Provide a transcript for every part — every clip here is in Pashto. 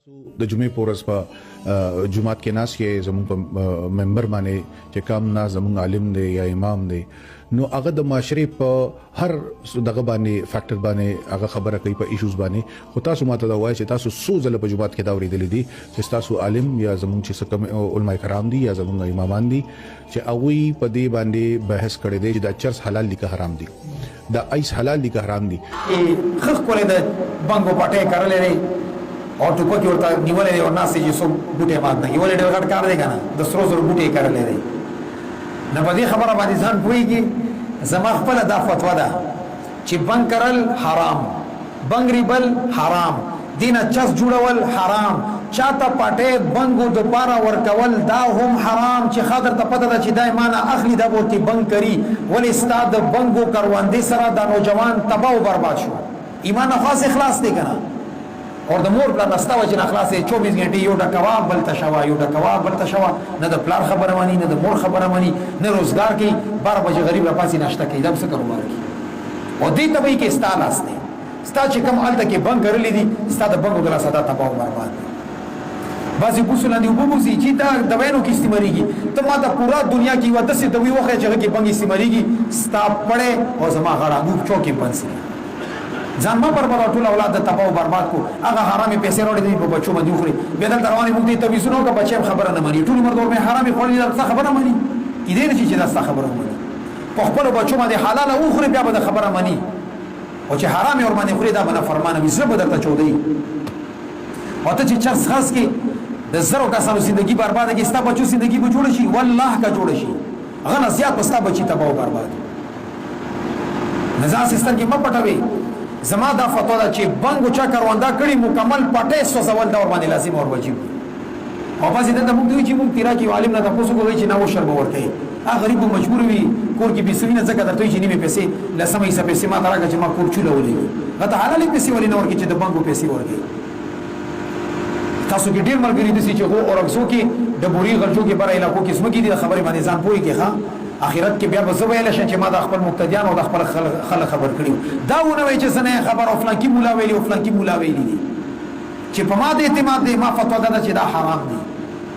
د جمعې پورس په جمعات کې ناس کې زموږ په ممبر باندې چې کم ناس زموږ عالم دی یا امام دی نو هغه د معاشري په هر دغه باندې فیکټر باندې هغه خبره کوي په ایشوز باندې خو تاسو ماته دا وایي چې تاسو څو ځله په جمعات کې دا اورېدلې دي چې تاسو عالم یا زموږ چې کوم علماء کرام دي یا زموږ امامان دي چې هغه په دې باندې بحث کړي دي چې دا چرس حلال دي که حرام دي دا ایس حلال دي که حرام دي خخ کولې د بنګو پټه کړلې او ټوپک ورته نیولې او ناس یې سو بوټي مات نه نیولې ډېر غټ کار دی کنه د سرو زرو بوټي کړلې دی نه په دې خبره باندې ځان پويږي زما خپل دا فتوا ده چې بنګ کرل حرام بنګ ریبل حرام دینه چس جوړول حرام چاته پټه بنګو د پارا ورکول دا هم حرام چې خاطر ته پته ده چې دایمانه اخلي دا بوتي بنګ کری ول استاد بنګو کروندې سره دا نوجوان تباہ او برباد شو ایمان خاص اخلاص دی کنه اور د مور پلان استاوه چې اخلاص 24 غنټې یو د کباب بل تشوا یو د کباب بل تشوا نه د پلان خبره مانی نه د مور خبره مانی نه روزګار کوي 12 بجې غریب را پاسي ناشته کوي دا څه کاروبار کوي او دې ته وایي کې ستانه استه ستا چې کوم الته کې بنګ کړلې دي ستا د بنګو غلا صدا تباہ او برباد بعضی بوسونه دی وبوزي چې دا د وینو کې استعماليږي ته ما د پورا دنیا کې وته سي دوی وخت چې کې بنګ استعماليږي ستا پړې او زما غړا ګوب چوکې پنسي ځان ما برباد ټول اولاد د تباہ او برباد کو هغه حرامي پیسې وروړي دي په بچو باندې خوري به د رواني مونږ ته تبيسونو کا بچي خبره نه مانی ټول مرګ ورته حرامي خوري دا خبره مانی دې نه چې دا خبره مانی په خپل بچو باندې حلال او خوري بیا به خبره مانی او چې حرامي ور باندې خوري دا بنا فرمانه وي زه به درته چودي او ته چې چرس خاص کې د زرو کسانو زندگی برباد کی ستا بچو زندگی به جوړ شي والله کا جوړ شي غن زیات پستا بچی تباہ او برباد نزان سیستم کې مپټوي زما دا فتوا ده چې بنګو چا کاروندا کړي مکمل پټه سو سوال دا ور باندې لازم او واجب او پس دې ته موږ دوی چې موږ تیرا کې عالم نه تاسو کوی چې نو شرب ورته هغه غریب مجبور وي کور کې بيسوینه ځکه درته چې نیمه پیسې لسمه یې پیسې ما تراګه چې ما کور چولولې غته حلال پیسې ولې نه ورکې چې د بنګو پیسې ورکې تاسو کې ډیر ملګری دي چې هو اورګسو کې د بوري غلجو کې بره علاقو کې اسمه کې دي خبرې باندې ځان پوي کې ها اخرت کې بیا به زه ویل شم چې ما د خپل مقتدیان او د خپل خلک خبر کړیو دا ونه وای چې سنه خبر او فلان کې مولا ویلی او فلان کې مولا ویلی دي چې په ما د اعتماد دی ما فتوا ده چې دا حرام دي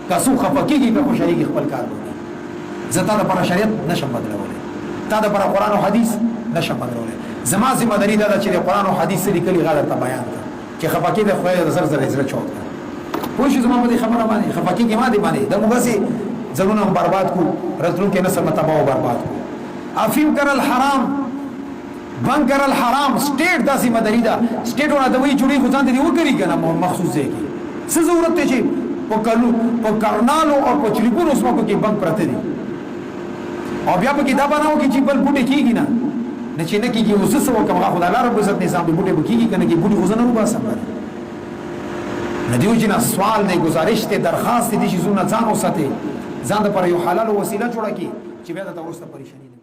کاسو خفقېږي په خوشالي کې خپل کار وکړي زه تا د پر شریعت نشم بدلولای تا د پر قران او حديث نشم بدلولای زما ذمہ داری ده چې قران او حديث لیکلي غلط بیان کړ چې خفقې د خو زر زر زر چوت پوه شو زما په خبره باندې خفقې کې ما دی باندې د موږ سي زرونه برباد کو رسول کې نسل تباہ او برباد کو افیم کرل حرام بنګ کرل حرام سټیټ داسې مداري دا سټیټونه د وی جوړي خو ځان دي وکړي کنه مخصوص دی کی څه ضرورت دی چې په کلو په کارنالو او په چلیګونو سمو کې بنګ پرته دي او بیا په کې دا بناو کې چې بل بوټي کیږي نه چې نه کیږي اوس څه وکم غو الله رب عزت نظام دی بوټي کیږي کنه کې بوټي غوښنه وبا سم نه دیو جنا سوال دی گزارش ته درخواست دي چې زونه ځان وساتي ځان د پر یو حلال وسیله جوړه کی چې بیا د تورسته پریشانی